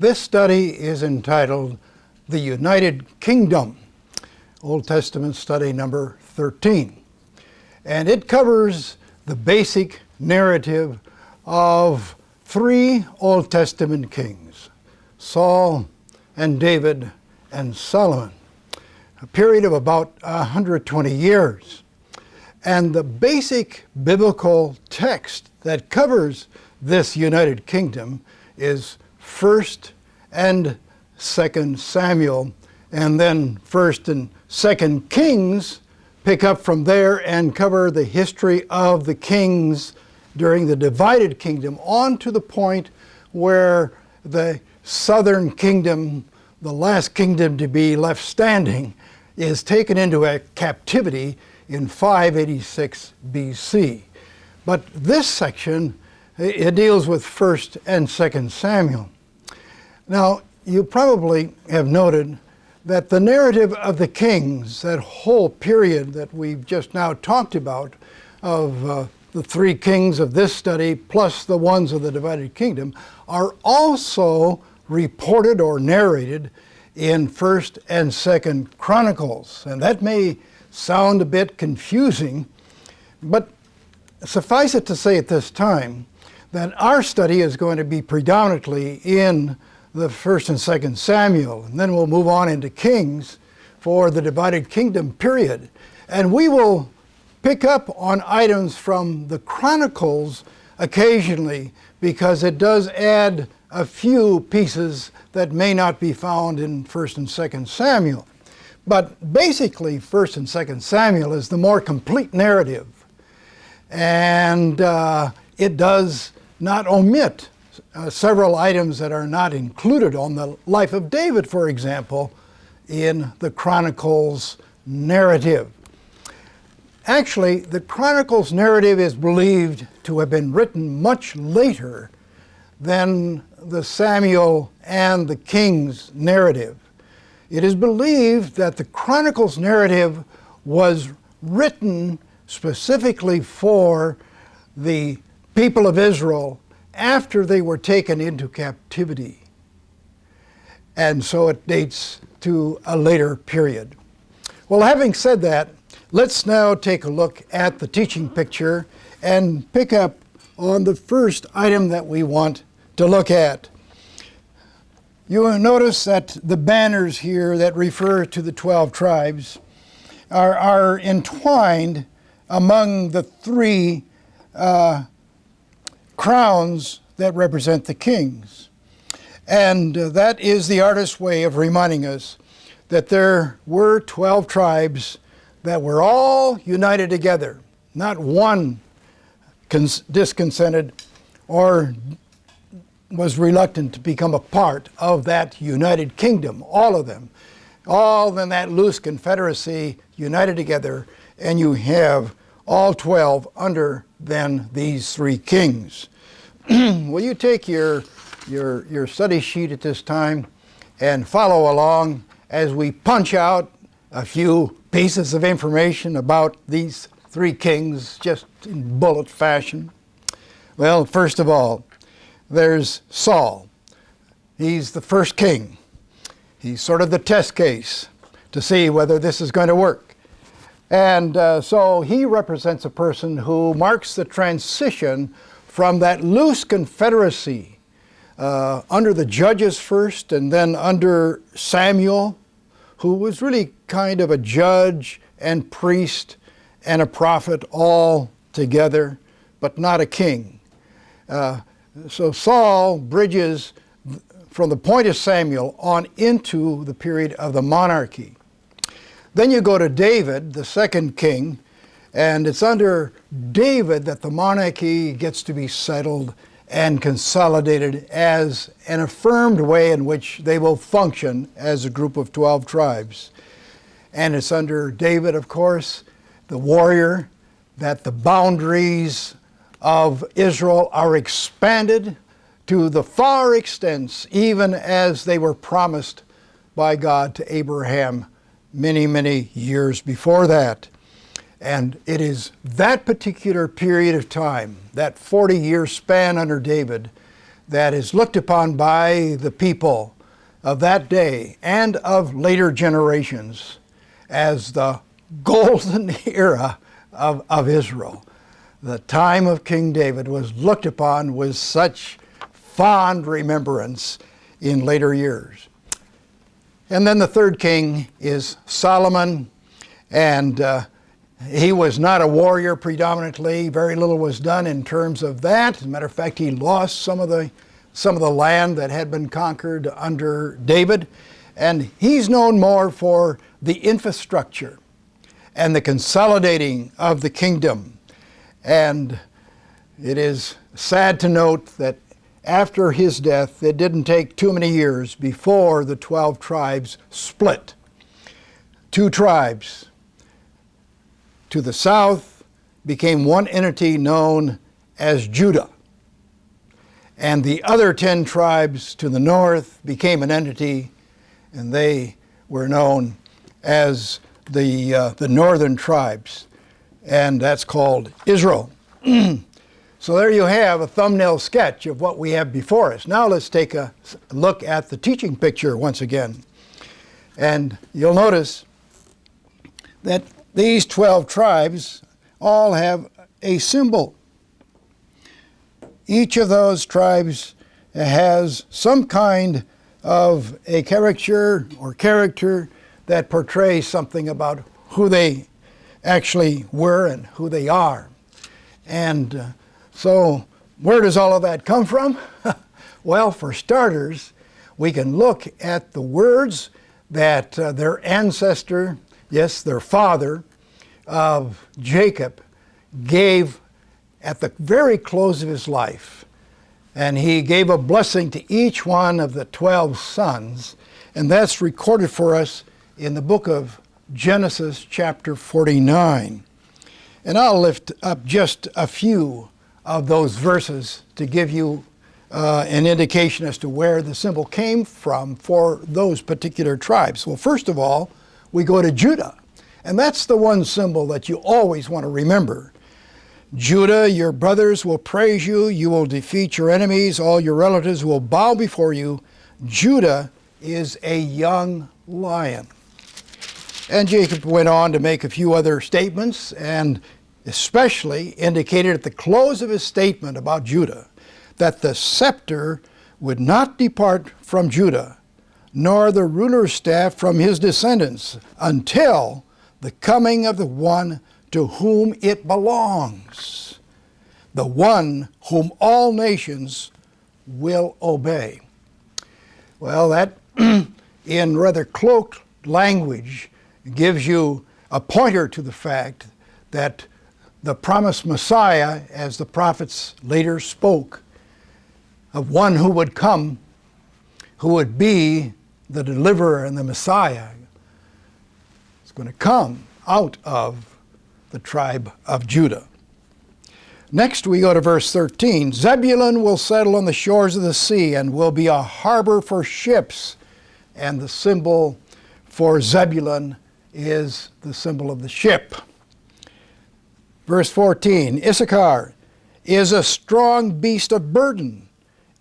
This study is entitled The United Kingdom, Old Testament study number 13. And it covers the basic narrative of three Old Testament kings, Saul and David and Solomon, a period of about 120 years. And the basic biblical text that covers this United Kingdom is 1st and 2nd Samuel, and then 1st and 2nd Kings pick up from there and cover the history of the kings during the divided kingdom on to the point where the southern kingdom, the last kingdom to be left standing, is taken into a captivity in 586 BC. But this section, it deals with 1st and 2nd Samuel. Now, you probably have noted that the narrative of the kings, that whole period that we've just now talked about, of the three kings of this study, plus the ones of the divided kingdom, are also reported or narrated in 1st and 2nd Chronicles. And that may sound a bit confusing, but suffice it to say at this time that our study is going to be predominantly in the 1st and 2nd Samuel, and then we'll move on into Kings for the divided kingdom period. And we will pick up on items from the Chronicles occasionally, because it does add a few pieces that may not be found in 1st and 2nd Samuel. But basically, 1st and 2nd Samuel is the more complete narrative. And it does not omit several items that are not included on the life of David, for example, in the Chronicles narrative. Actually, the Chronicles narrative is believed to have been written much later than the Samuel and the Kings narrative. It is believed that the Chronicles narrative was written specifically for the people of Israel after they were taken into captivity. And so it dates to a later period. Well, having said that, let's now take a look at the teaching picture and pick up on the first item that we want to look at. You will notice that the banners here that refer to the 12 tribes are entwined among the three crowns that represent the kings. And that is the artist's way of reminding us that there were 12 tribes that were all united together. Not one disconsented or was reluctant to become a part of that united kingdom. All of them. All in that loose confederacy united together, and you have all 12 under then these three kings. Will you take your study sheet at this time and follow along as we punch out a few pieces of information about these three kings, just in bullet fashion? Well, first of all, there's Saul. He's the first king. He's sort of the test case to see whether this is going to work. And so he represents a person who marks the transition from that loose confederacy under the judges first, and then under Samuel, who was really kind of a judge and priest and a prophet all together, but not a king. So Saul bridges from the point of Samuel on into the period of the monarchy. Then you go to David, the second king, and it's under David that the monarchy gets to be settled and consolidated as an affirmed way in which they will function as a group of 12 tribes. And it's under David, of course, the warrior, that the boundaries of Israel are expanded to the far extents, even as they were promised by God to Abraham many, many years before that. And it is that particular period of time, that 40-year span under David, that is looked upon by the people of that day and of later generations as the golden era of Israel. The time of King David was looked upon with such fond remembrance in later years. And then the third king is Solomon, and he was not a warrior predominantly. Very little was done in terms of that. As a matter of fact, he lost some of the land that had been conquered under David, and he's known more for the infrastructure and the consolidating of the kingdom. And it is sad to note that after his death, it didn't take too many years before the 12 tribes split. 2 tribes to the south became one entity known as Judah. And the other 10 tribes to the north became an entity, and they were known as the northern tribes. And that's called Israel. So there you have a thumbnail sketch of what we have before us. Now let's take a look at the teaching picture once again. And you'll notice that these 12 tribes all have a symbol. Each of those tribes has some kind of a caricature or character that portrays something about who they actually were and who they are. And so where does all of that come from? Well, for starters, we can look at the words that their ancestor, yes, their father of Jacob, gave at the very close of his life. And he gave a blessing to each one of the 12 sons, and that's recorded for us in the book of Genesis chapter 49. And I'll lift up just a few of those verses to give you an indication as to where the symbol came from for those particular tribes. Well, first of all, we go to Judah. And that's the one symbol that you always want to remember. Judah, your brothers will praise you. You will defeat your enemies. All your relatives will bow before you. Judah is a young lion. And Jacob went on to make a few other statements, and especially indicated at the close of his statement about Judah that the scepter would not depart from Judah, nor the ruler's staff from his descendants, until the coming of the one to whom it belongs, the one whom all nations will obey. Well, that in rather cloaked language gives you a pointer to the fact that the promised Messiah, as the prophets later spoke, of one who would come, who would be the deliverer and the Messiah, is going to come out of the tribe of Judah. Next we go to verse 13. Zebulun will settle on the shores of the sea and will be a harbor for ships. And the symbol for Zebulun is the symbol of the ship. Verse 14, Issachar is a strong beast of burden,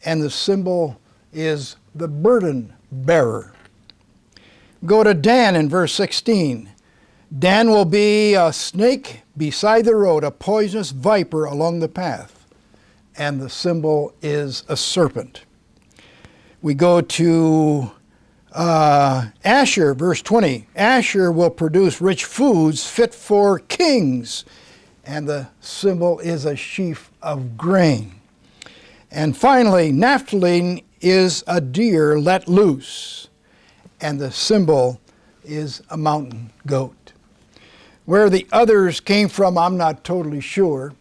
and the symbol is the burden bearer. Go to Dan in verse 16. Dan will be a snake beside the road, a poisonous viper along the path, and the symbol is a serpent. We go to Asher, verse 20. Asher will produce rich foods fit for kings, and the symbol is a sheaf of grain. And finally, Naphtali is a deer let loose, and the symbol is a mountain goat. Where the others came from, I'm not totally sure.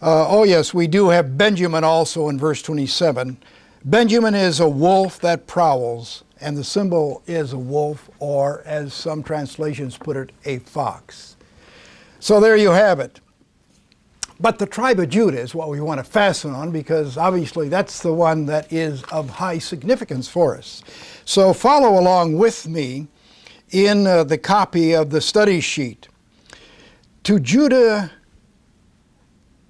Oh yes, we do have Benjamin also in verse 27. Benjamin is a wolf that prowls, and the symbol is a wolf, or as some translations put it, a fox. So there you have it. But the tribe of Judah is what we want to fasten on, because obviously that's the one that is of high significance for us. So follow along with me in the copy of the study sheet. To Judah,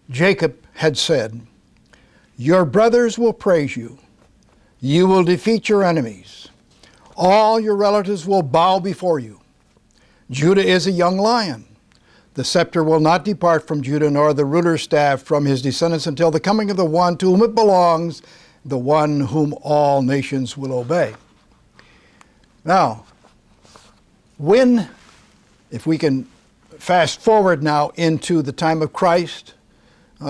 Jacob had said, Your brothers will praise you. You will defeat your enemies. All your relatives will bow before you. Judah is a young lion. The scepter will not depart from Judah, nor the ruler's staff from his descendants until the coming of the one to whom it belongs, the one whom all nations will obey. Now, if we can fast forward now into the time of Christ,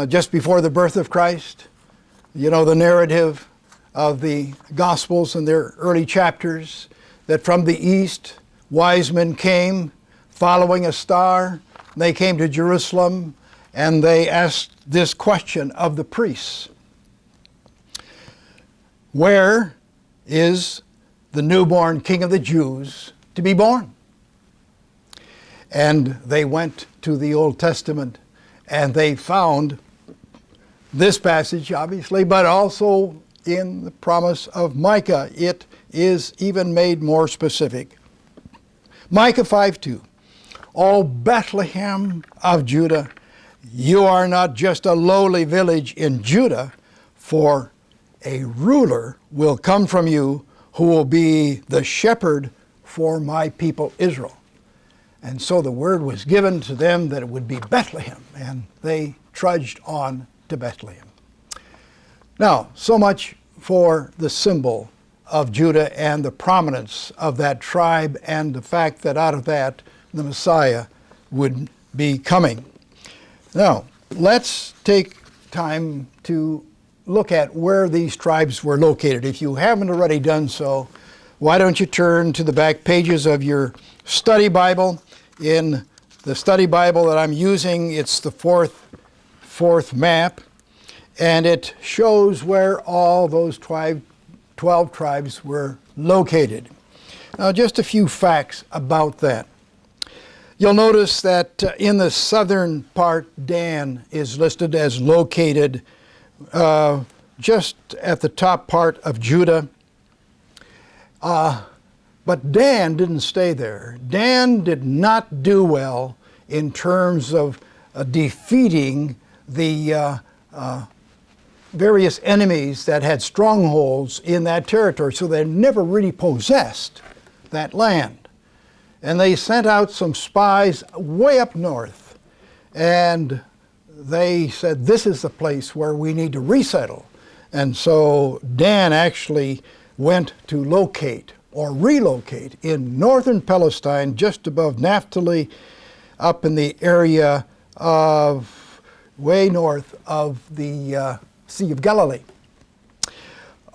just before the birth of Christ, you know the narrative of the Gospels in their early chapters, that from the east wise men came following a star. They came to Jerusalem and they asked this question of the priests: where is the newborn King of the Jews to be born? And they went to the Old Testament and they found this passage, obviously, but also in the promise of Micah, it is even made more specific. Micah 5:2. O Bethlehem of Judah, you are not just a lowly village in Judah, for a ruler will come from you who will be the shepherd for my people Israel. And so the word was given to them that it would be Bethlehem, and they trudged on to Bethlehem. Now, so much for the symbol of Judah and the prominence of that tribe and the fact that out of that the Messiah would be coming. Now, let's take time to look at where these tribes were located. If you haven't already done so, why don't you turn to the back pages of your study Bible. In the study Bible that I'm using, it's the fourth map, and it shows where all those 12 tribes were located. Now, just a few facts about that. You'll notice that in the southern part, Dan is listed as located just at the top part of Judah. But Dan didn't stay there. Dan did not do well in terms of defeating the various enemies that had strongholds in that territory, so they never really possessed that land. And they sent out some spies way up north, and they said, this is the place where we need to resettle. And so Dan actually went to locate or relocate in northern Palestine, just above Naphtali, up in the area of way north of the Sea of Galilee.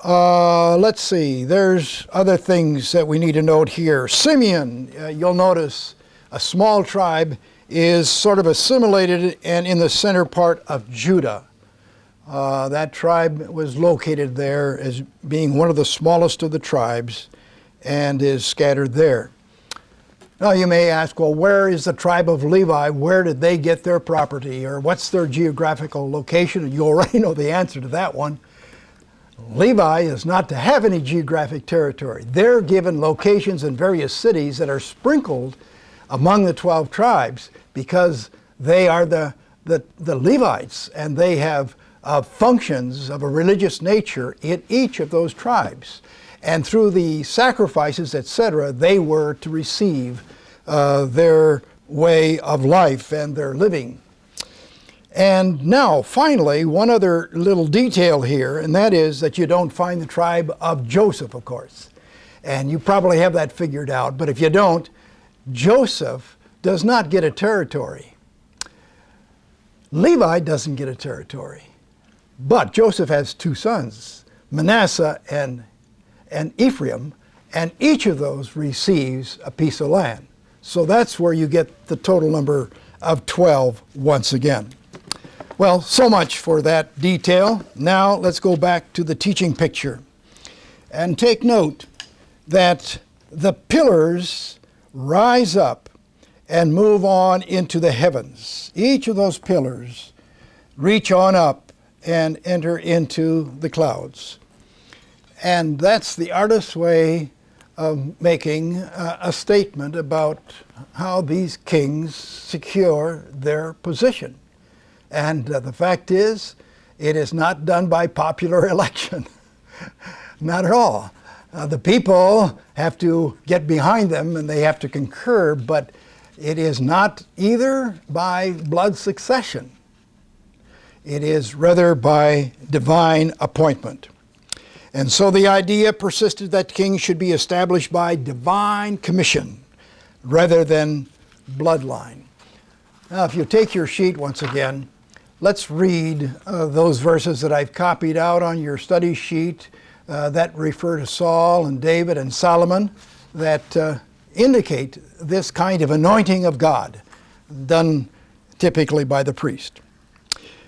Let's see, there's other things that we need to note here. Simeon, you'll notice a small tribe, is sort of assimilated and in the center part of Judah. That tribe was located there as being one of the smallest of the tribes and is scattered there. Now you may ask, well, where is the tribe of Levi? Where did they get their property? Or what's their geographical location? And you already know the answer to that one. Levi is not to have any geographic territory. They're given locations in various cities that are sprinkled among the 12 tribes because they are the Levites, and they have functions of a religious nature in each of those tribes. And through the sacrifices, etc., they were to receive their way of life and their living. And now, finally, one other little detail here, and that is that you don't find the tribe of Joseph, of course. And you probably have that figured out, but if you don't, Joseph does not get a territory. Levi doesn't get a territory. But Joseph has two sons, Manasseh and Ephraim, and each of those receives a piece of land. So that's where you get the total number of 12 once again. Well, so much for that detail. Now let's go back to the teaching picture. And take note that the pillars rise up and move on into the heavens. Each of those pillars reach on up and enter into the clouds. And that's the artist's way of making a statement about how these kings secure their position. And the fact is It is not done by popular election. Not at all. The people have to get behind them and they have to concur, but it is not either by blood succession. It is rather by divine appointment. And so the idea persisted that kings should be established by divine commission rather than bloodline. Now, if you take your sheet once again, let's read those verses that I've copied out on your study sheet that refer to Saul and David and Solomon that indicate this kind of anointing of God done typically by the priest.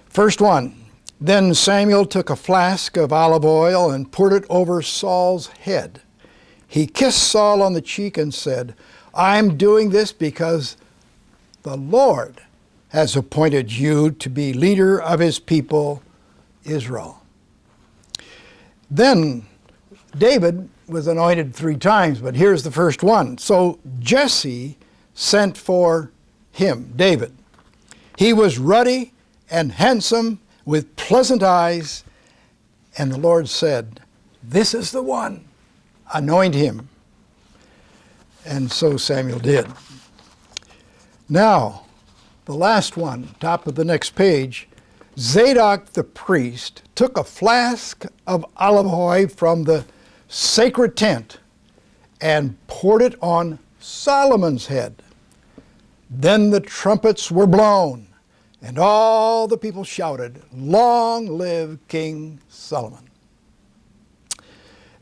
First one, then Samuel took a flask of olive oil and poured it over Saul's head. He kissed Saul on the cheek and said, I'm doing this because the Lord has appointed you to be leader of his people, Israel. Then David was anointed 3 times, but here's the first one. So Jesse sent for him, David. He was ruddy and handsome with pleasant eyes, and the Lord said, this is the one, anoint him. And so Samuel did. Now, the last one, top of the next page, Zadok the priest took a flask of olive oil from the sacred tent and poured it on Solomon's head. Then the trumpets were blown, and all the people shouted, long live King Solomon.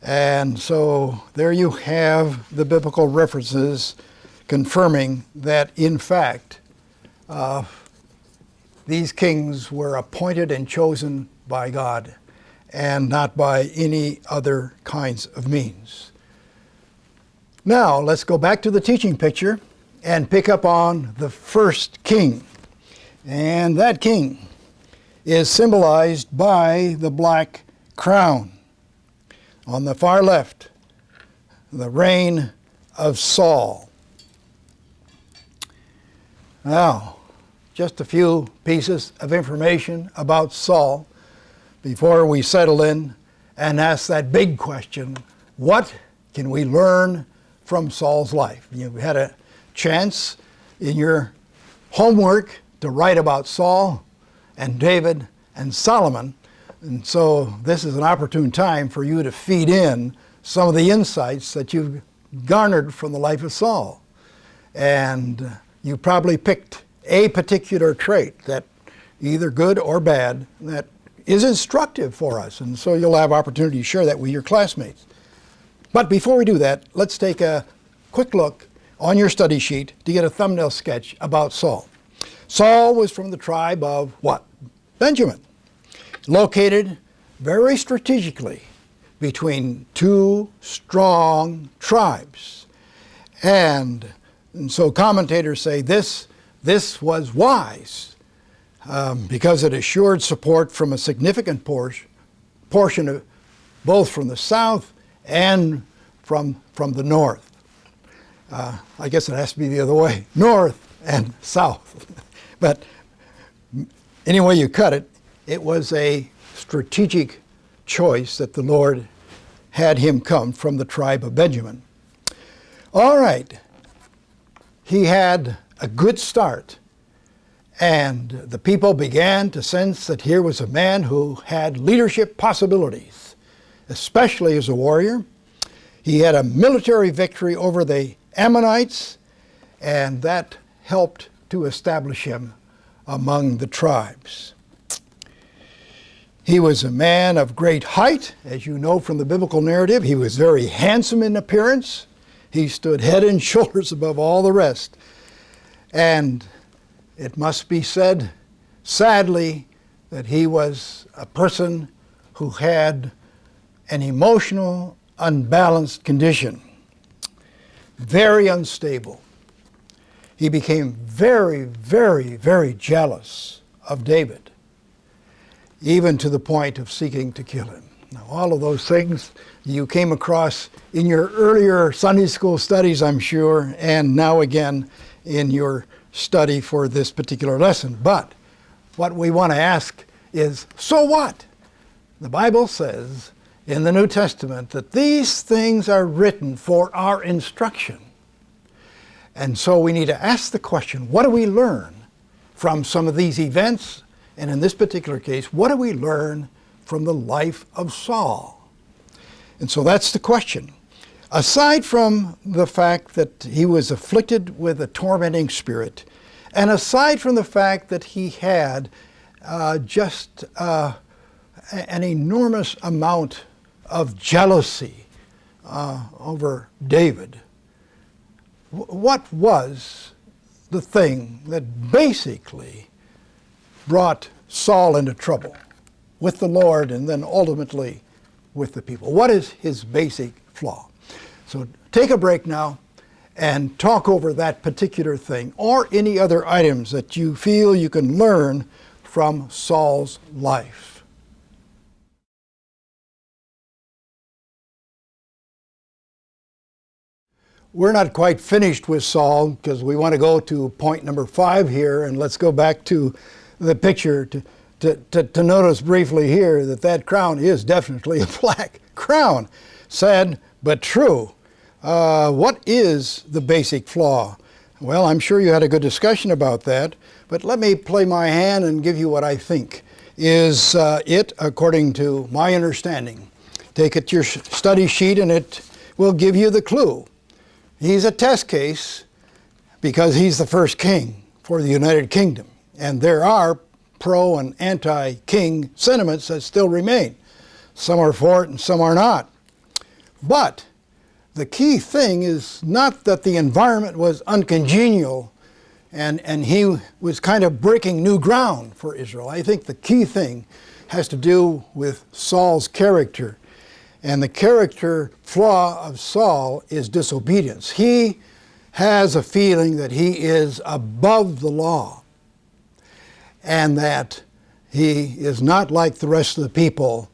And so there you have the biblical references confirming that, in fact, these kings were appointed and chosen by God and not by any other kinds of means. Now, let's go back to the teaching picture and pick up on the first king. And that king is symbolized by the black crown. On the far left, the reign of Saul. Now, just a few pieces of information about Saul before we settle in and ask that big question, what can we learn from Saul's life? You've had a chance in your homework to write about Saul and David and Solomon, and so this is an opportune time for you to feed in some of the insights that you've garnered from the life of Saul. And you probably picked a particular trait that, either good or bad, that is instructive for us, and so you'll have opportunity to share that with your classmates. But before we do that, let's take a quick look on your study sheet to get a thumbnail sketch about Saul. Saul was from the tribe of what? Benjamin, located very strategically between 2 strong tribes. And so commentators say this was wise because it assured support from a significant portion of both from the south and from the north. I guess it has to be the other way, north and south. But any way you cut it, it was a strategic choice that the Lord had him come from the tribe of Benjamin. All right, he had a good start, and the people began to sense that here was a man who had leadership possibilities, especially as a warrior. He had a military victory over the Ammonites, and that helped to establish him among the tribes. He was a man of great height, as you know from the biblical narrative. He was very handsome in appearance. He stood head and shoulders above all the rest. And it must be said, sadly, that he was a person who had an emotional, unbalanced condition, very unstable. He became very, very, very jealous of David, even to the point of seeking to kill him. Now, all of those things you came across in your earlier Sunday school studies, I'm sure, and now again in your study for this particular lesson. But what we want to ask is, so what? The Bible says in the New Testament that these things are written for our instruction. And so we need to ask the question, what do we learn from some of these events? And in this particular case, what do we learn from the life of Saul? And so that's the question. Aside from the fact that he was afflicted with a tormenting spirit, and aside from the fact that he had just an enormous amount of jealousy over David, what was the thing that basically brought Saul into trouble with the Lord and then ultimately with the people? What is his basic flaw? So take a break now and talk over that particular thing or any other items that you feel you can learn from Saul's life. We're not quite finished with Saul because we want to go to point number 5 here, and let's go back to the picture to notice briefly here that crown is definitely a black crown. Sad but true. What is the basic flaw? Well, I'm sure you had a good discussion about that, but let me play my hand and give you what I think is it according to my understanding. Take it to your study sheet and it will give you the clue. He's a test case because he's the first king for the United Kingdom, and there are pro and anti-king sentiments that still remain. Some are for it and some are not. But the key thing is not that the environment was uncongenial and he was kind of breaking new ground for Israel. I think the key thing has to do with Saul's character. And the character flaw of Saul is disobedience. He has a feeling that he is above the law and that he is not like the rest of the people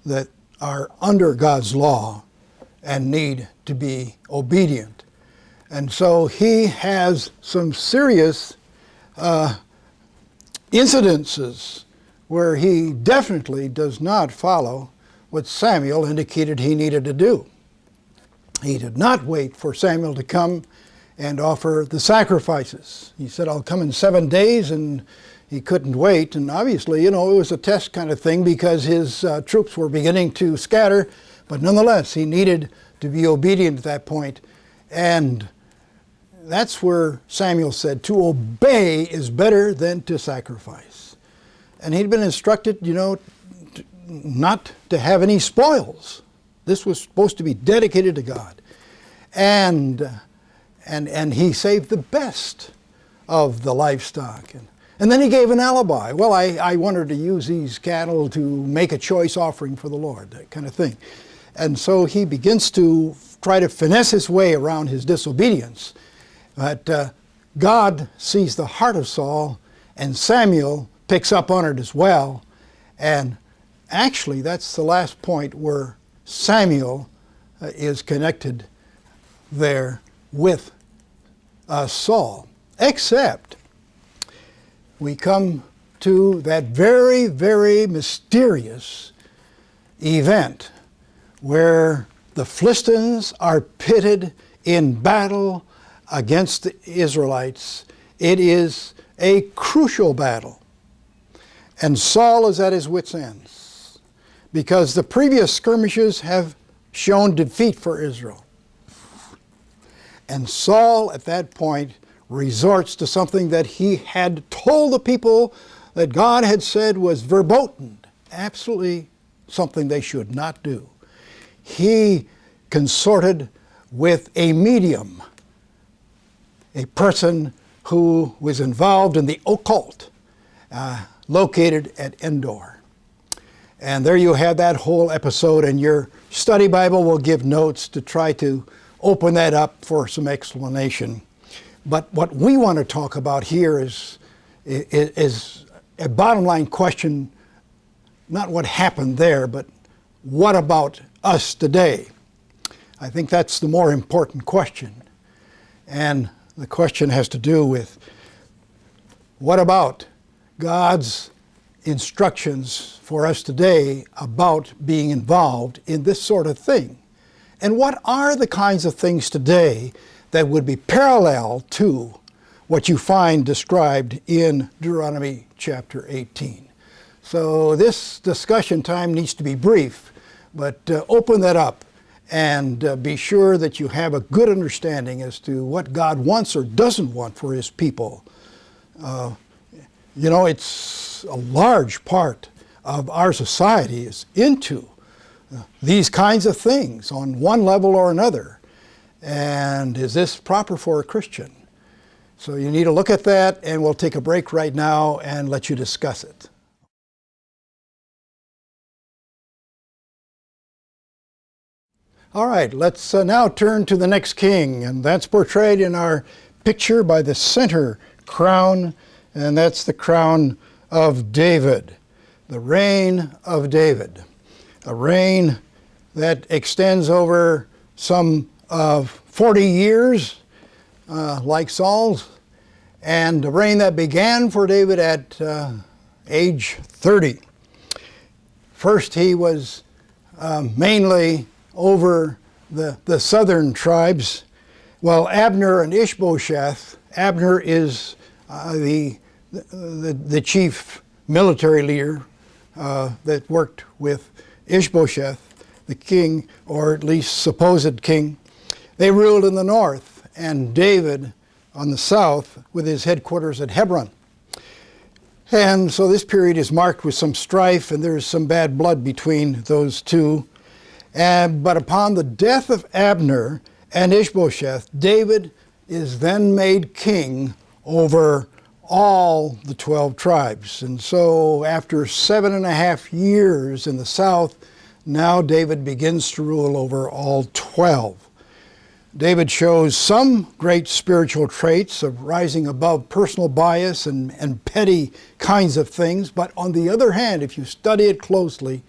that are under God's law and need to be obedient. And so he has some serious incidences where he definitely does not follow what Samuel indicated he needed to do. He did not wait for Samuel to come and offer the sacrifices. He said, I'll come in 7 days, and he couldn't wait. And obviously, it was a test kind of thing because his troops were beginning to scatter, but nonetheless, he needed to be obedient at that point. And that's where Samuel said, to obey is better than to sacrifice. And he'd been instructed, not to have any spoils. This was supposed to be dedicated to God. And he saved the best of the livestock. And then he gave an alibi. Well, I wanted to use these cattle to make a choice offering for the Lord, that kind of thing. And so he begins to try to finesse his way around his disobedience. But God sees the heart of Saul, and Samuel picks up on it as well. And actually, that's the last point where Samuel is connected there with Saul. Except we come to that very, very mysterious event where the Philistines are pitted in battle against the Israelites. It is a crucial battle. And Saul is at his wits' ends because the previous skirmishes have shown defeat for Israel. And Saul at that point resorts to something that he had told the people that God had said was verboten, absolutely something they should not do. He consorted with a medium, a person who was involved in the occult, located at Endor. And there you have that whole episode, and your study Bible will give notes to try to open that up for some explanation. But what we want to talk about here is a bottom line question, not what happened there, but what about us today? I think that's the more important question. And the question has to do with what about God's instructions for us today about being involved in this sort of thing. And what are the kinds of things today that would be parallel to what you find described in Deuteronomy chapter 18? So this discussion time needs to be brief, but open that up and be sure that you have a good understanding as to what God wants or doesn't want for His people. You know, it's a large part of our society is into these kinds of things on one level or another. And is this proper for a Christian? So you need to look at that, and we'll take a break right now and let you discuss it. All right, let's now turn to the next king, and that's portrayed in our picture by the center crown, and that's the crown of David, the reign of David, a reign that extends over some 40 years, like Saul's, and a reign that began for David at age 30. First, he was mainly over the southern tribes, while Abner and Ishbosheth, Abner is the chief military leader that worked with Ishbosheth, the king, or at least supposed king. They ruled in the north, and David on the south with his headquarters at Hebron. And so this period is marked with some strife, and there's some bad blood between those two. But upon the death of Abner and Ishbosheth, David is then made king over all the 12 tribes. And so after 7.5 years in the south, now David begins to rule over all 12. David shows some great spiritual traits of rising above personal bias and petty kinds of things. But on the other hand, if you study it closely,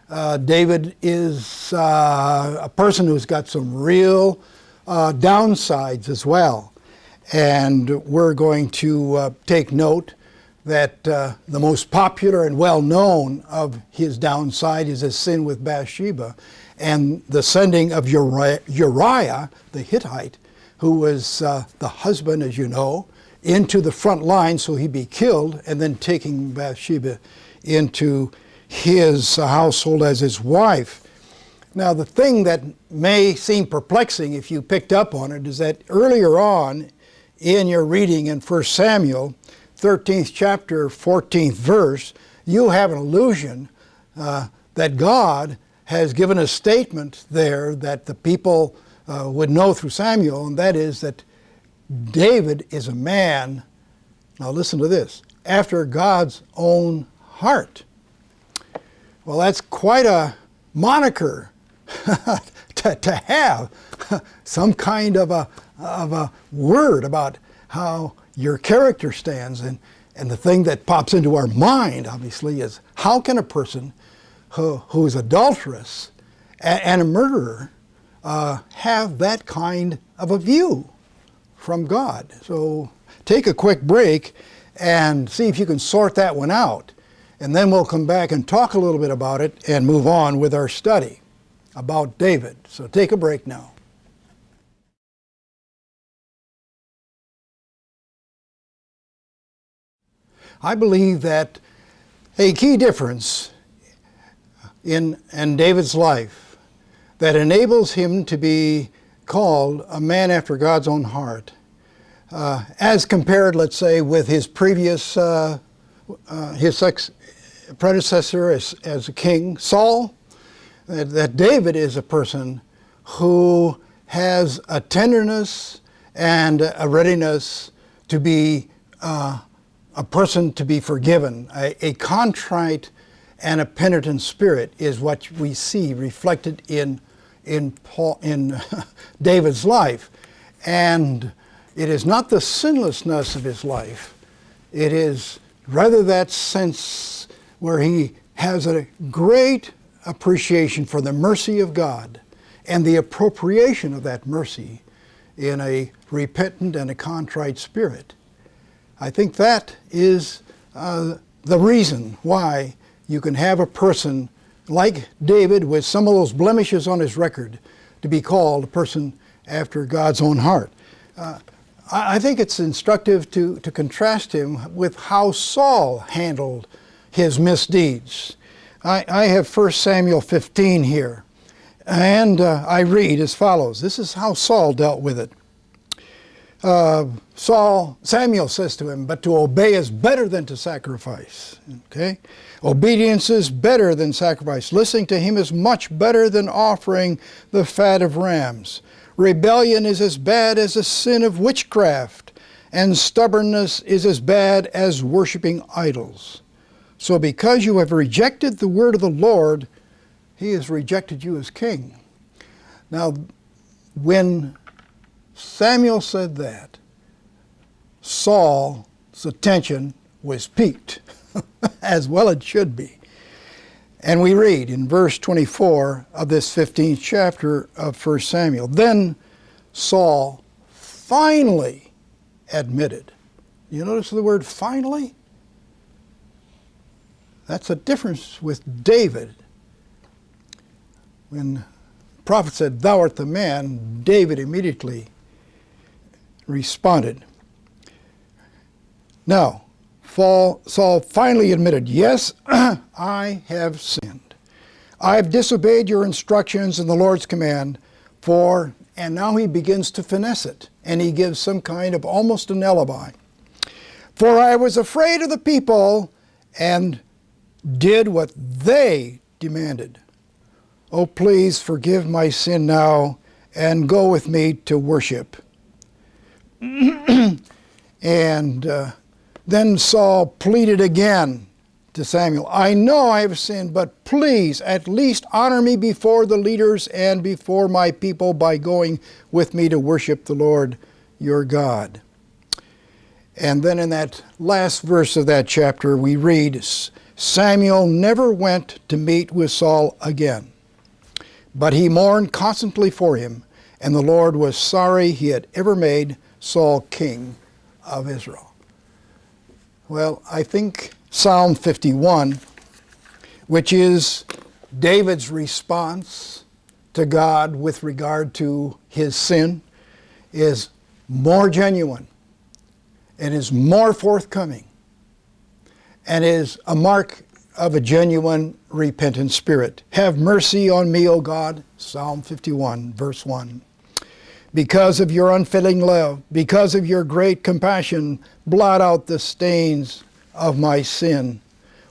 David is a person who's got some real downsides as well. And we're going to take note that the most popular and well-known of his downside is his sin with Bathsheba and the sending of Uriah, the Hittite, who was the husband, as you know, into the front line so he'd be killed, and then taking Bathsheba into his household as his wife. Now, the thing that may seem perplexing if you picked up on it is that earlier on in your reading in 1 Samuel, 13th chapter, 14th verse, you have an allusion that God has given a statement there that the people would know through Samuel, and that is that David is a man, now listen to this, after God's own heart. Well, that's quite a moniker to have some kind of a word about how your character stands. And the thing that pops into our mind, obviously, is how can a person who is adulterous and a murderer have that kind of a view from God? So take a quick break and see if you can sort that one out. And then we'll come back and talk a little bit about it and move on with our study about David. So take a break now. I believe that a key difference in David's life that enables him to be called a man after God's own heart, as compared, let's say, with his previous, his predecessor as a king, Saul, that David is a person who has a tenderness and a readiness to be a person to be forgiven. A contrite and a penitent spirit is what we see reflected in David's life. And it is not the sinlessness of his life. It is rather that sense where he has a great appreciation for the mercy of God and the appropriation of that mercy in a repentant and a contrite spirit. I think that is the reason why you can have a person like David with some of those blemishes on his record to be called a person after God's own heart. I think it's instructive to contrast him with how Saul handled his misdeeds. I have 1 Samuel 15 here, and I read as follows. This is how Saul dealt with it. Samuel says to him, "But to obey is better than to sacrifice." Okay? Obedience is better than sacrifice. Listening to him is much better than offering the fat of rams. Rebellion is as bad as the sin of witchcraft, and stubbornness is as bad as worshiping idols. So because you have rejected the word of the Lord, he has rejected you as king. Now, when Samuel said that, Saul's attention was piqued, as well it should be. And we read in verse 24 of this 15th chapter of 1 Samuel, "Then Saul finally admitted." You notice the word finally? That's a difference with David. When the prophet said, "Thou art the man," David immediately responded. Now, Saul finally admitted, "Yes, I have sinned. I have disobeyed your instructions and the Lord's command, and now he begins to finesse it, and he gives some kind of almost an alibi. "For I was afraid of the people and did what they demanded. Oh, please forgive my sin now and go with me to worship." And then Saul pleaded again to Samuel, "I know I have sinned, but please at least honor me before the leaders and before my people by going with me to worship the Lord your God." And then in that last verse of that chapter we read, "Samuel never went to meet with Saul again, but he mourned constantly for him, and the Lord was sorry he had ever made Saul king of Israel." Well, I think Psalm 51, which is David's response to God with regard to his sin, is more genuine and is more forthcoming and is a mark of a genuine repentant spirit. "Have mercy on me, O God," Psalm 51, verse 1. "Because of your unfailing love, because of your great compassion, blot out the stains of my sin.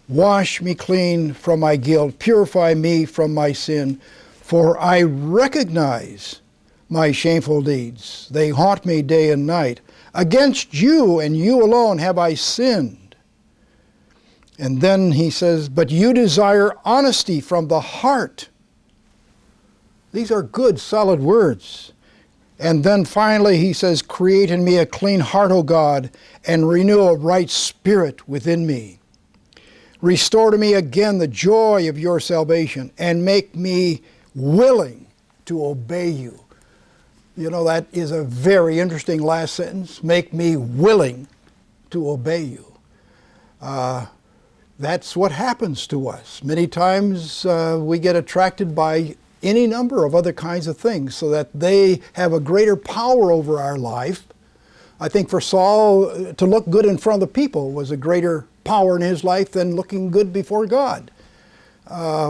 Wash me clean from my guilt, purify me from my sin, for I recognize my shameful deeds. They haunt me day and night. Against you and you alone have I sinned." And then he says, "But you desire honesty from the heart." These are good, solid words. And then finally he says, "Create in me a clean heart, O God, and renew a right spirit within me. Restore to me again the joy of your salvation, and make me willing to obey you." You know, that is a very interesting last sentence. Make me willing to obey you. That's what happens to us. Many times we get attracted by any number of other kinds of things so that they have a greater power over our life. I think for Saul, to look good in front of the people was a greater power in his life than looking good before God.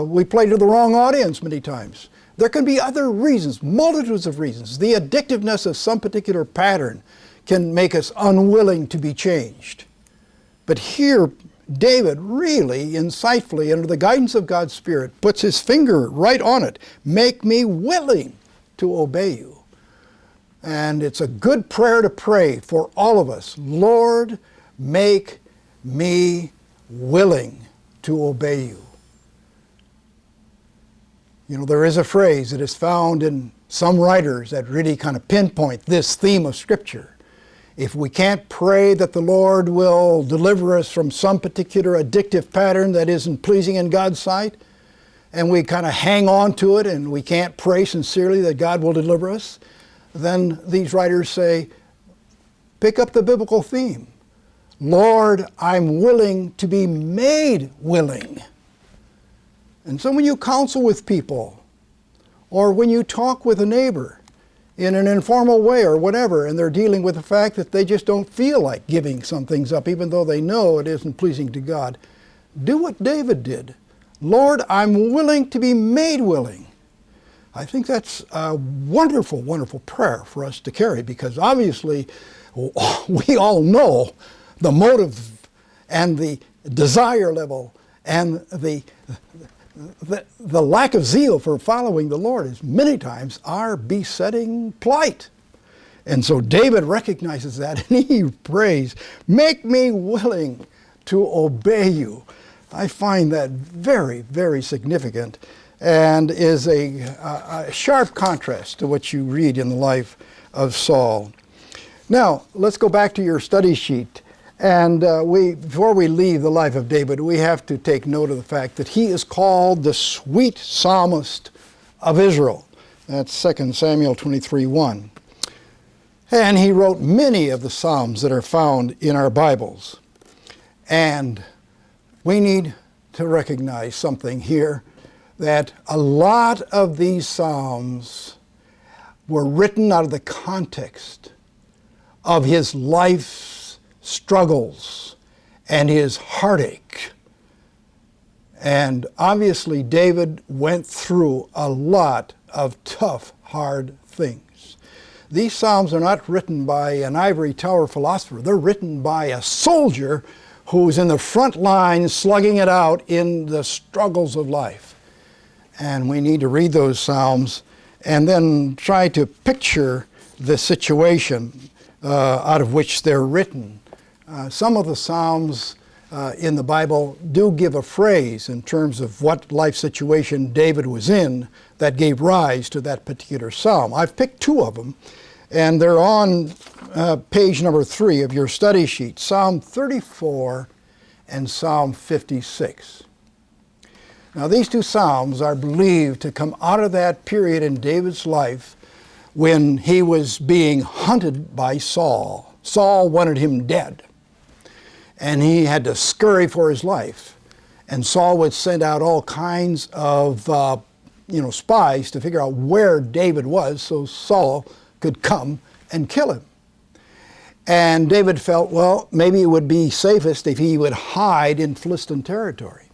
We play to the wrong audience many times. There can be other reasons, multitudes of reasons. The addictiveness of some particular pattern can make us unwilling to be changed. But here, David really insightfully, under the guidance of God's Spirit, puts his finger right on it. Make me willing to obey you. And it's a good prayer to pray for all of us. Lord, make me willing to obey you. You know, there is a phrase that is found in some writers that really kind of pinpoint this theme of Scripture. If we can't pray that the Lord will deliver us from some particular addictive pattern that isn't pleasing in God's sight, and we kind of hang on to it and we can't pray sincerely that God will deliver us, then these writers say, pick up the biblical theme. Lord, I'm willing to be made willing. And so when you counsel with people, or when you talk with a neighbor in an informal way or whatever, and they're dealing with the fact that they just don't feel like giving some things up, even though they know it isn't pleasing to God, do what David did. Lord, I'm willing to be made willing. I think that's a wonderful, wonderful prayer for us to carry, because obviously we all know the motive and the desire level and the lack of zeal for following the Lord is many times our besetting plight. And so David recognizes that, and he prays, make me willing to obey you. I find that very, very significant, and is a sharp contrast to what you read in the life of Saul. Now, let's go back to your study sheet. And before we leave the life of David, we have to take note of the fact that he is called the sweet psalmist of Israel. That's 2 Samuel 23:1. And he wrote many of the psalms that are found in our Bibles. And we need to recognize something here, that a lot of these psalms were written out of the context of his life's struggles and his heartache. And obviously David went through a lot of tough, hard things. These psalms are not written by an ivory tower philosopher. They're written by a soldier who's in the front line slugging it out in the struggles of life. And we need to read those psalms and then try to picture the situation out of which they're written. Some of the psalms in the Bible do give a phrase in terms of what life situation David was in that gave rise to that particular psalm. I've picked two of them, and they're on page number 3 of your study sheet, Psalm 34 and Psalm 56. Now, these two psalms are believed to come out of that period in David's life when he was being hunted by Saul. Saul wanted him dead, and he had to scurry for his life. And Saul would send out all kinds of spies to figure out where David was so Saul could come and kill him. And David felt, well, maybe it would be safest if he would hide in Philistine territory.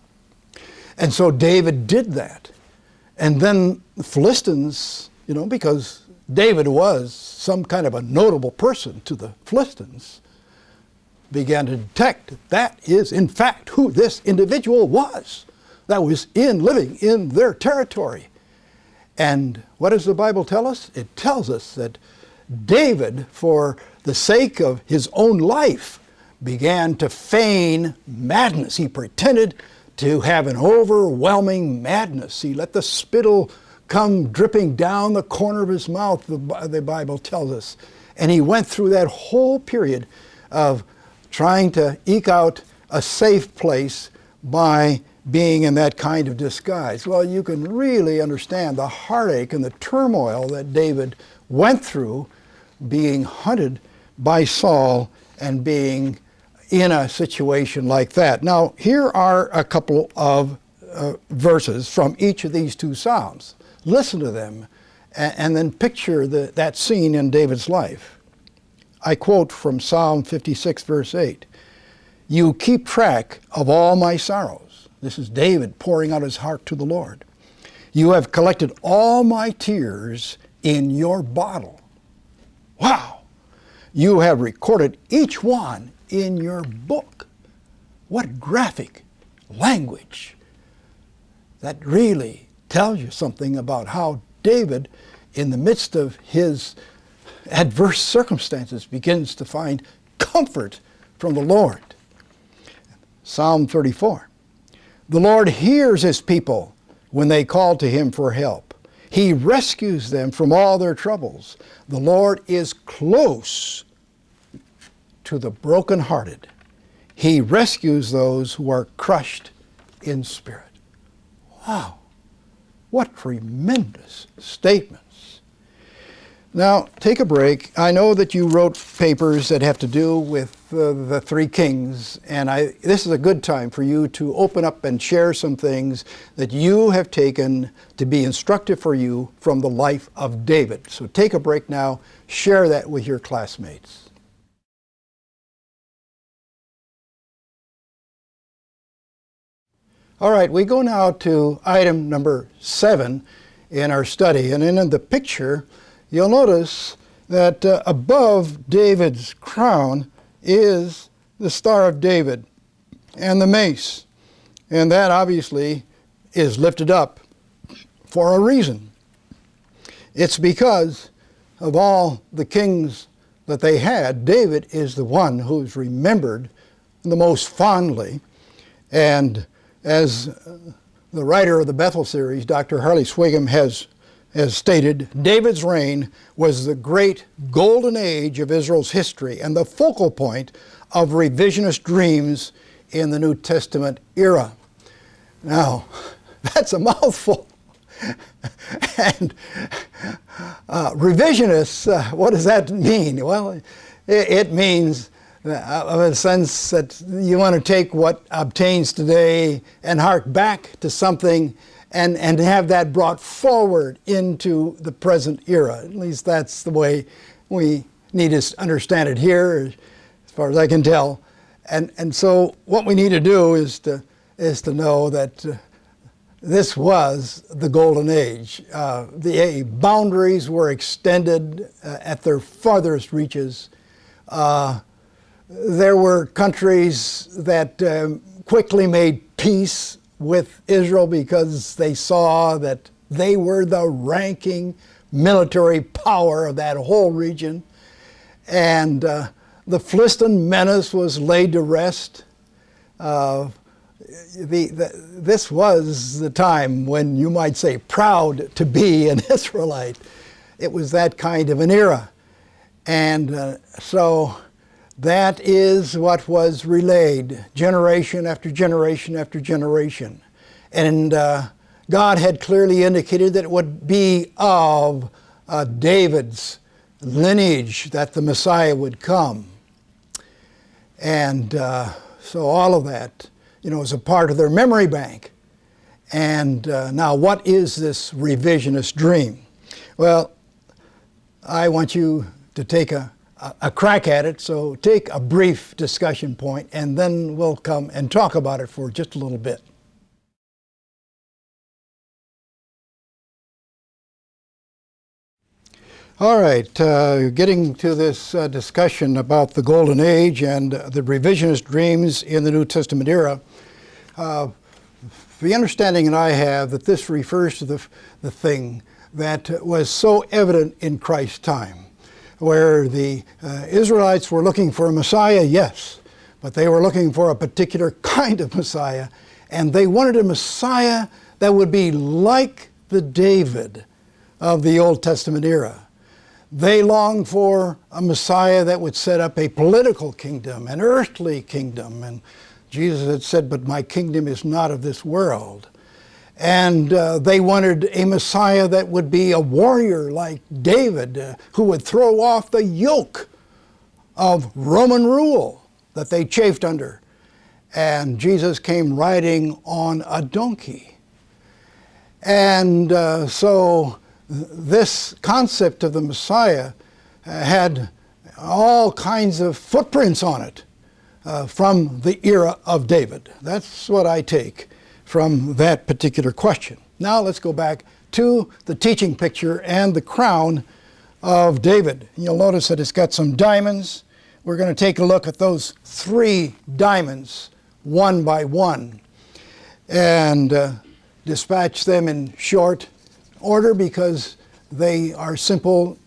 And so David did that. And then the Philistines, because David was some kind of a notable person to the Philistines, began to detect that is in fact who this individual was that was living in their territory. And what does the Bible tell us? It tells us that David, for the sake of his own life, began to feign madness. He pretended to have an overwhelming madness. He let the spittle come dripping down the corner of his mouth, the Bible tells us. And he went through that whole period of trying to eke out a safe place by being in that kind of disguise. Well, you can really understand the heartache and the turmoil that David went through being hunted by Saul and being in a situation like that. Now, here are a couple of verses from each of these two psalms. Listen to them and then picture that scene in David's life. I quote from Psalm 56, verse 8. You keep track of all my sorrows. This is David pouring out his heart to the Lord. You have collected all my tears in your bottle. Wow! You have recorded each one in your book. What graphic language. That really tells you something about how David, in the midst of his adverse circumstances, begins to find comfort from the Lord. Psalm 34. The Lord hears his people when they call to him for help. He rescues them from all their troubles. The Lord is close to the brokenhearted. He rescues those who are crushed in spirit. Wow, what tremendous statements. Now, take a break. I know that you wrote papers that have to do with the three kings, and this is a good time for you to open up and share some things that you have taken to be instructive for you from the life of David. So take a break now, share that with your classmates. All right, we go now to item number 7 in our study, and in the picture, you'll notice that above David's crown is the Star of David and the Mace. And that obviously is lifted up for a reason. It's because of all the kings that they had, David is the one who's remembered the most fondly. And as the writer of the Bethel series, Dr. Harley Swigum, has stated, David's reign was the great golden age of Israel's history and the focal point of revisionist dreams in the New Testament era. Now, that's a mouthful. And revisionists, what does that mean? Well, it means, in a sense, that you want to take what obtains today and hark back to something and have that brought forward into the present era. At least that's the way we need to understand it here, as far as I can tell. And so what we need to do is to know that this was the golden age. The boundaries were extended at their farthest reaches. There were countries that quickly made peace with Israel because they saw that they were the ranking military power of that whole region. And the Philistine menace was laid to rest. This was the time when you might say proud to be an Israelite. It was that kind of an era. And so that is what was relayed generation after generation after generation. And God had clearly indicated that it would be of David's lineage that the Messiah would come. And so all of that, is a part of their memory bank. And now what is this revisionist dream? Well, I want you to take a crack at it, so take a brief discussion point, and then we'll come and talk about it for just a little bit. All right, getting to this discussion about the Golden Age and the revisionist dreams in the New Testament era, the understanding that I have that this refers to the thing that was so evident in Christ's time, where the Israelites were looking for a Messiah, yes, but they were looking for a particular kind of Messiah, and they wanted a Messiah that would be like the David of the Old Testament era. They longed for a Messiah that would set up a political kingdom, an earthly kingdom, and Jesus had said, "But my kingdom is not of this world." And they wanted a Messiah that would be a warrior like David, who would throw off the yoke of Roman rule that they chafed under. And Jesus came riding on a donkey. And so this concept of the Messiah had all kinds of footprints on it from the era of David. That's what I take from that particular question. Now let's go back to the teaching picture and the crown of David. You'll notice that it's got some diamonds. We're going to take a look at those 3 diamonds one by one and dispatch them in short order because they are simple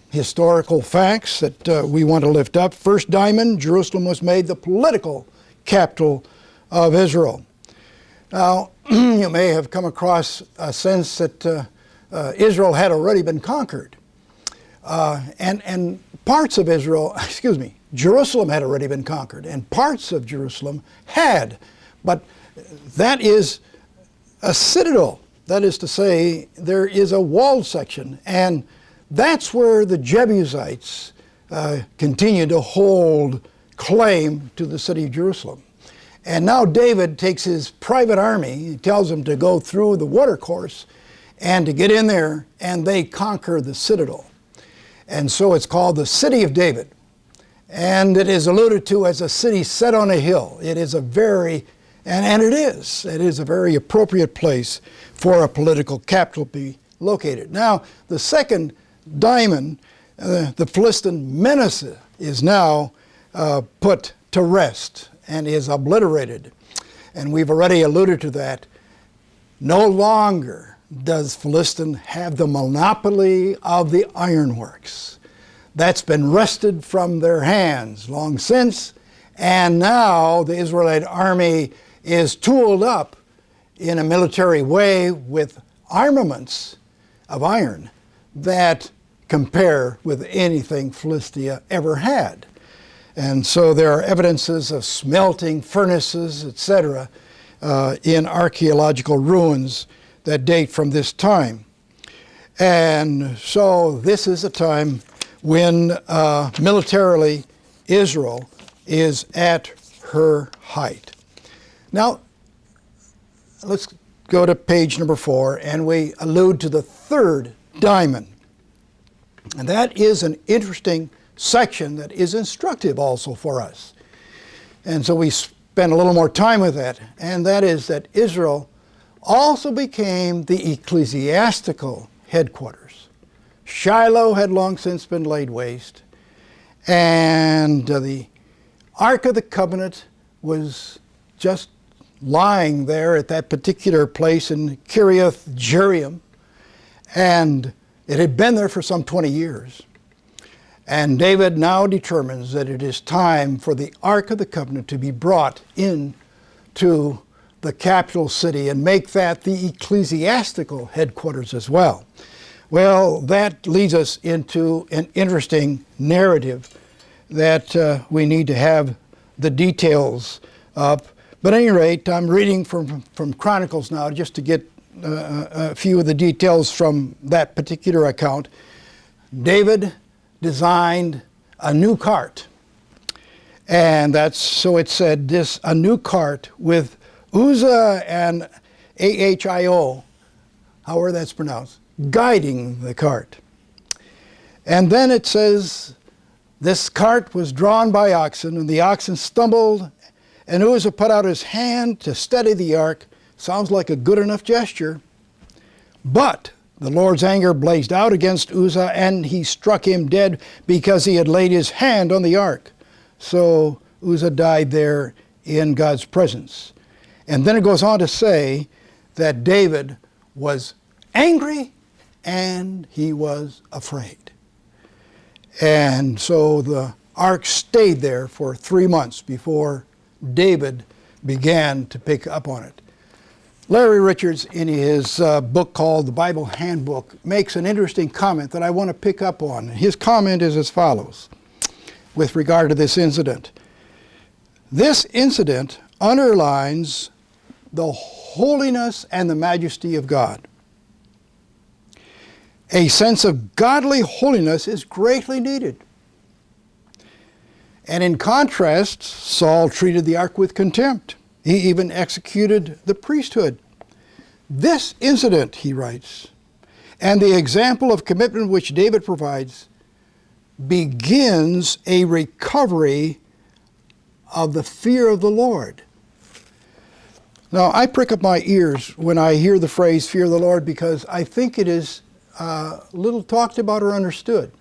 historical facts that we want to lift up. First diamond, Jerusalem was made the political capital of Israel. Now, you may have come across a sense that Israel had already been conquered. And parts of Israel, Jerusalem had already been conquered, and parts of Jerusalem had. But that is a citadel. That is to say, there is a walled section, and That's where the Jebusites continue to hold claim to the city of Jerusalem. And now David takes his private army, he tells them to go through the watercourse and to get in there, and they conquer the citadel. And so it's called the City of David. And it is alluded to as a city set on a hill. It is a very, and it is a very appropriate place for a political capital to be located. Now, the second diamond, the Philistine menace, is now put to rest and is obliterated. And we've already alluded to that. No longer does Philistine have the monopoly of the ironworks. That's been wrested from their hands long since, and now the Israelite army is tooled up in a military way with armaments of iron that compare with anything Philistia ever had. And so there are evidences of smelting furnaces, etc., in archaeological ruins that date from this time. And so this is a time when militarily Israel is at her height. Now, let's go to page number 4, and we allude to the third diamond. And that is an interesting section that is instructive also for us. And so we spend a little more time with that, and that is that Israel also became the ecclesiastical headquarters. Shiloh had long since been laid waste, and the Ark of the Covenant was just lying there at that particular place in Kiriath Jearim, and it had been there for some 20 years. And David now determines that it is time for the Ark of the Covenant to be brought into the capital city and make that the ecclesiastical headquarters as well. Well, that leads us into an interesting narrative that we need to have the details of. But at any rate, I'm reading from Chronicles now just to get a few of the details from that particular account. David designed a new cart. And that's, so it said, a new cart with Uzzah and Ahio, however that's pronounced, guiding the cart. And then it says, this cart was drawn by oxen, and the oxen stumbled, and Uzzah put out his hand to steady the ark. Sounds like a good enough gesture. But the Lord's anger blazed out against Uzzah, and he struck him dead because he had laid his hand on the ark. So Uzzah died there in God's presence. And then it goes on to say that David was angry and he was afraid. And so the ark stayed there for 3 months before David began to pick up on it. Larry Richards, in his book called The Bible Handbook, makes an interesting comment that I want to pick up on. His comment is as follows with regard to this incident. This incident underlines the holiness and the majesty of God. A sense of godly holiness is greatly needed. And in contrast, Saul treated the ark with contempt. He even executed the priesthood. This incident, he writes, and the example of commitment which David provides begins a recovery of the fear of the Lord. Now, I prick up my ears when I hear the phrase fear of the Lord because I think it is little talked about or understood.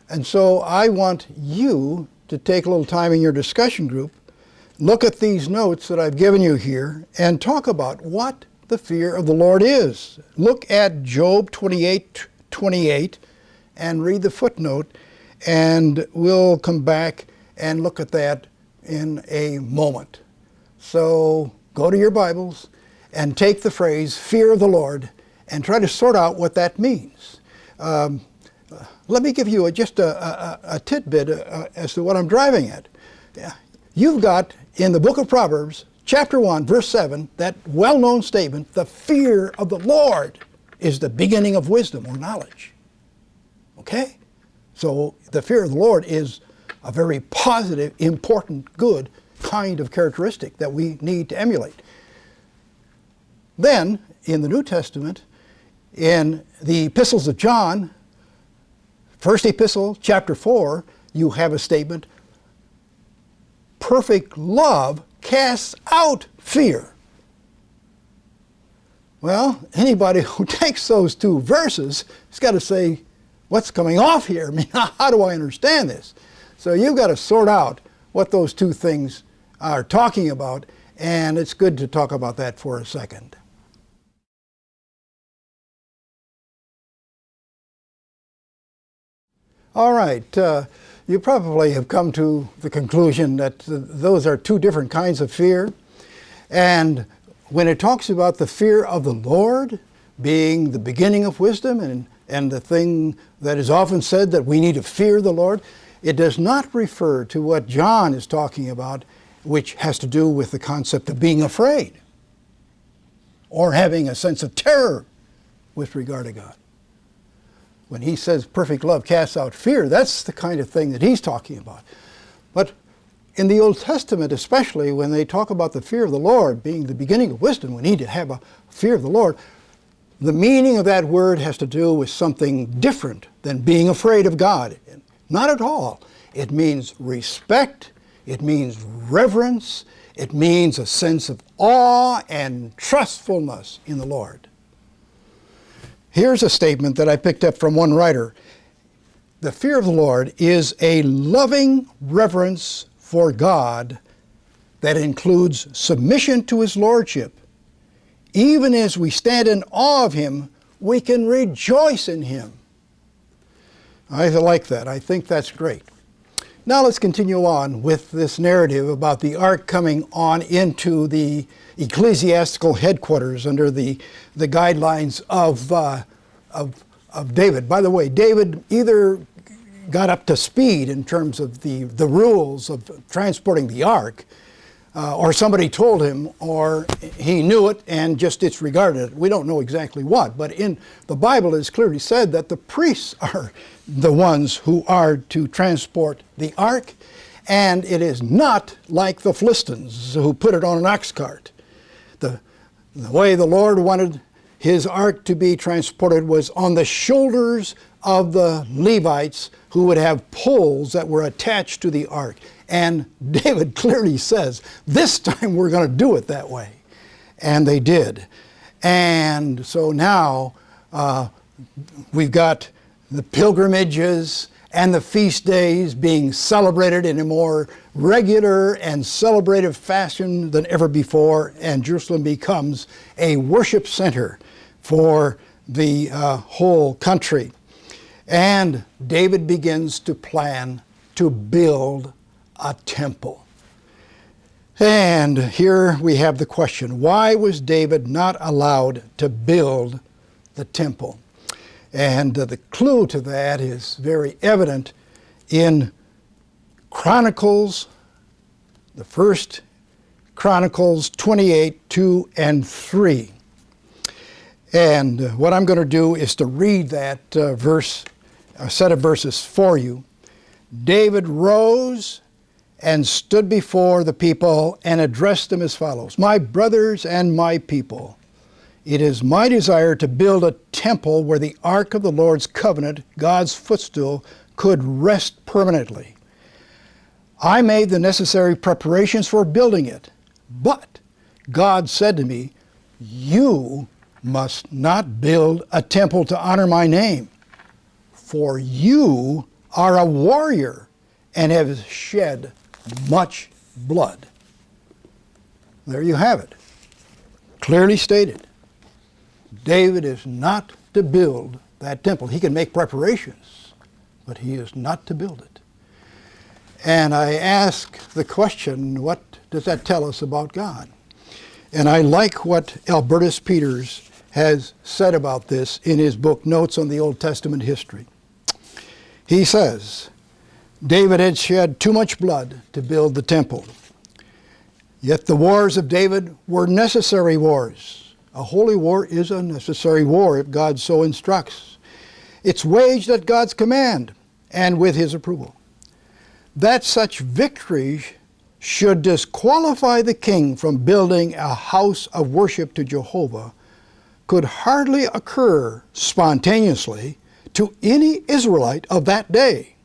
And so I want you to take a little time in your discussion group, look at these notes that I've given you here, and talk about what the fear of the Lord is. Look at Job 28:28 and read the footnote, and we'll come back and look at that in a moment. So go to your Bibles and take the phrase fear of the Lord and try to sort out what that means. Let me give you just a tidbit as to what I'm driving at. You've got in the book of Proverbs, chapter 1, verse 7, that well-known statement, the fear of the Lord is the beginning of wisdom or knowledge. So the fear of the Lord is a very positive, important, good kind of characteristic that we need to emulate. Then, in the New Testament, in the epistles of John, first epistle, chapter 4, you have a statement, perfect love casts out fear. Well, anybody who takes those two verses has got to say, what's coming off here? I mean, how do I understand this? So you've got to sort out what those two things are talking about, and it's good to talk about that for a second. All right, you probably have come to the conclusion that those are two different kinds of fear. And when it talks about the fear of the Lord being the beginning of wisdom and the thing that is often said that we need to fear the Lord, it does not refer to what John is talking about, which has to do with the concept of being afraid or having a sense of terror with regard to God. When he says perfect love casts out fear, that's the kind of thing that he's talking about. But in the Old Testament especially, when they talk about the fear of the Lord being the beginning of wisdom, we need to have a fear of the Lord. The meaning of that word has to do with something different than being afraid of God. Not at all. It means respect, it means reverence, it means a sense of awe and trustfulness in the Lord. Here's a statement that I picked up from one writer. The fear of the Lord is a loving reverence for God that includes submission to His Lordship. Even as we stand in awe of Him, we can rejoice in Him. I like that. I think that's great. Now let's continue on with this narrative about the ark coming on into the ecclesiastical headquarters under the guidelines of David. By the way, David either got up to speed in terms of the rules of transporting the ark, or somebody told him, or he knew it and just disregarded it. We don't know exactly what, but in the Bible it is clearly said that the priests are the ones who are to transport the ark, and it is not like the Philistines who put it on an ox cart. The way the Lord wanted His ark to be transported was on the shoulders of the Levites, who would have poles that were attached to the ark. And David clearly says, this time we're going to do it that way. And they did. And so now we've got the pilgrimages and the feast days being celebrated in a more regular and celebrative fashion than ever before, and Jerusalem becomes a worship center for the whole country. And David begins to plan to build a temple. And here we have the question, why was David not allowed to build the temple? And the clue to that is very evident in Chronicles, the first Chronicles 28, 2 and 3. And what I'm going to do is to read that a set of verses for you. David rose and stood before the people and addressed them as follows. My brothers and my people, it is my desire to build a temple where the ark of the Lord's covenant, God's footstool, could rest permanently. I made the necessary preparations for building it, but God said to me, you must not build a temple to honor my name, for you are a warrior and have shed much blood. There you have it. Clearly stated. David is not to build that temple. He can make preparations, but he is not to build it. And I ask the question, what does that tell us about God? And I like what Albertus Peters has said about this in his book, Notes on the Old Testament History. He says, David had shed too much blood to build the temple. Yet the wars of David were necessary wars. A holy war is a necessary war if God so instructs. It's waged at God's command, and with his approval. That such victory should disqualify the king from building a house of worship to Jehovah could hardly occur spontaneously to any Israelite of that day.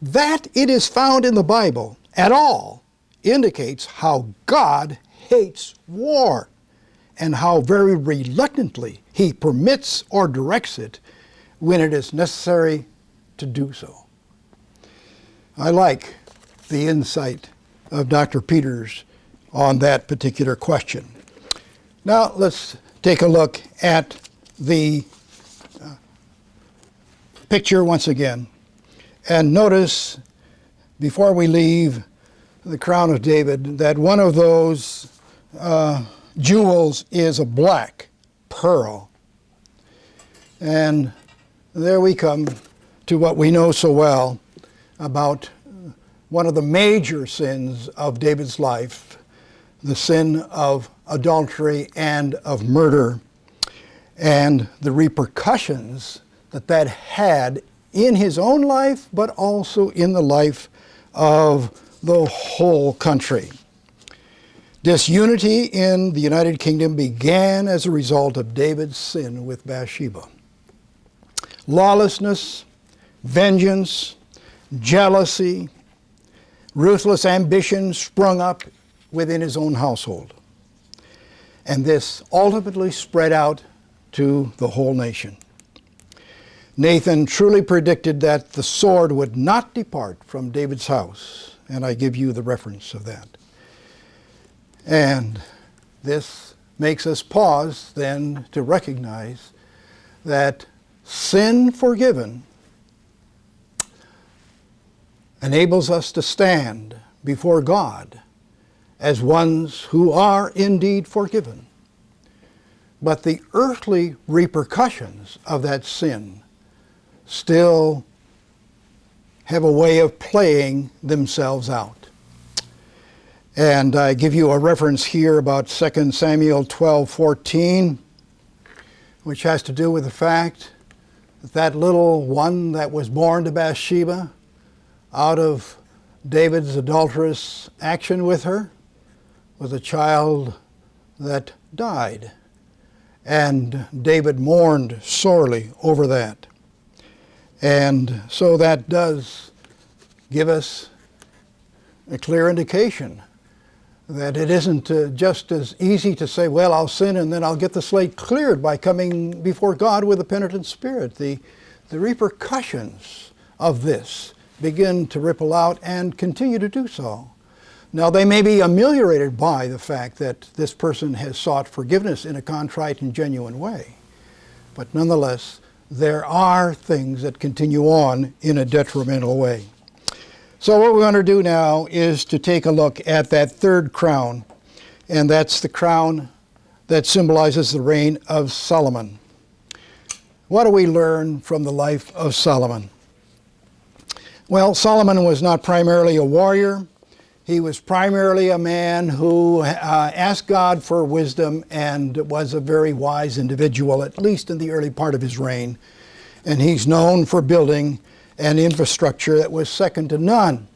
That it is found in the Bible at all indicates how God hates war and how very reluctantly he permits or directs it when it is necessary to do so. I like the insight of Dr. Peters on that particular question. Now let's take a look at the picture once again, and notice before we leave the crown of David that one of those jewels is a black pearl. And there we come to what we know so well about one of the major sins of David's life, the sin of adultery and of murder, and the repercussions that that had in his own life, but also in the life of the whole country. Disunity in the United Kingdom began as a result of David's sin with Bathsheba. Lawlessness, vengeance, jealousy, ruthless ambition sprung up within his own household. And this ultimately spread out to the whole nation. Nathan truly predicted that the sword would not depart from David's house, and I give you the reference of that. And this makes us pause then to recognize that sin forgiven enables us to stand before God as ones who are indeed forgiven. But the earthly repercussions of that sin still have a way of playing themselves out. And I give you a reference here about 2 Samuel 12:14, which has to do with the fact that that little one that was born to Bathsheba out of David's adulterous action with her was a child that died. And David mourned sorely over that. And so that does give us a clear indication that it isn't just as easy to say, well, I'll sin and then I'll get the slate cleared by coming before God with a penitent spirit. The repercussions of this begin to ripple out and continue to do so. Now, they may be ameliorated by the fact that this person has sought forgiveness in a contrite and genuine way. But nonetheless, there are things that continue on in a detrimental way. So what we're going to do now is to take a look at that third crown, and that's the crown that symbolizes the reign of Solomon. What do we learn from the life of Solomon? Well, Solomon was not primarily a warrior. He was primarily a man who asked God for wisdom and was a very wise individual, at least in the early part of his reign. And he's known for building an infrastructure that was second to none.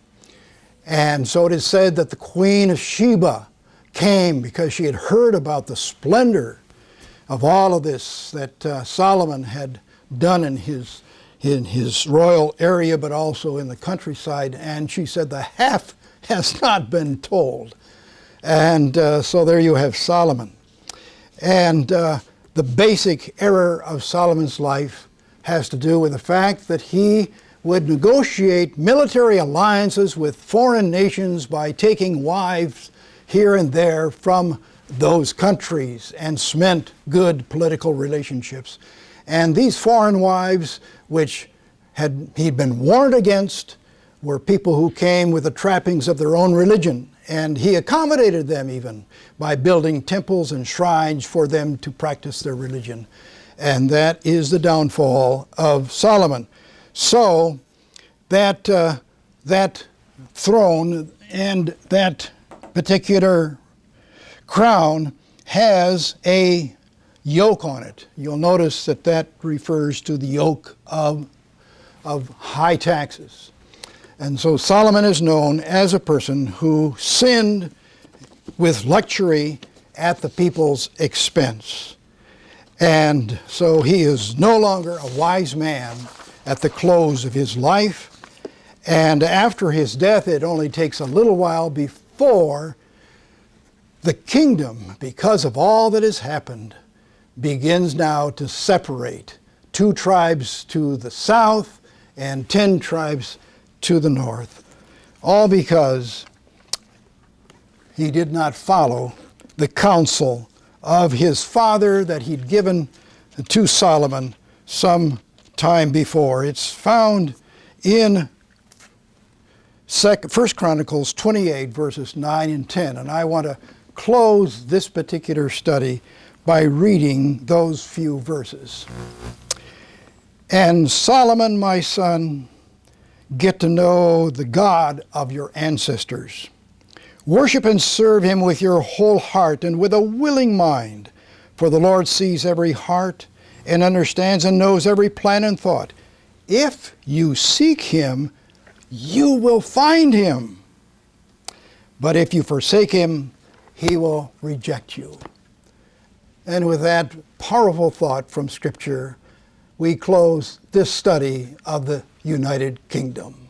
And so it is said that the Queen of Sheba came because she had heard about the splendor of all of this that Solomon had done in his royal area, but also in the countryside. And she said, the half has not been told. And so there you have Solomon. And the basic error of Solomon's life has to do with the fact that he would negotiate military alliances with foreign nations by taking wives here and there from those countries and cement good political relationships. And these foreign wives, which he'd been warned against, were people who came with the trappings of their own religion. And he accommodated them even by building temples and shrines for them to practice their religion. And that is the downfall of Solomon. So that throne and that particular crown has a yoke on it. You'll notice that that refers to the yoke of of high taxes. And so Solomon is known as a person who sinned with luxury at the people's expense. And so he is no longer a wise man at the close of his life. And after his death, it only takes a little while before the kingdom, because of all that has happened, begins now to separate. 2 tribes to the south and 10 tribes to the north. All because he did not follow the counsel of his father that he'd given to Solomon some time before. It's found in 1 Chronicles 28, verses 9 and 10. And I want to close this particular study by reading those few verses. And Solomon, my son, get to know the God of your ancestors. Worship and serve him with your whole heart and with a willing mind, for the Lord sees every heart and understands and knows every plan and thought. If you seek him, you will find him. But if you forsake him, he will reject you. And with that powerful thought from Scripture, we close this study of the United Kingdom.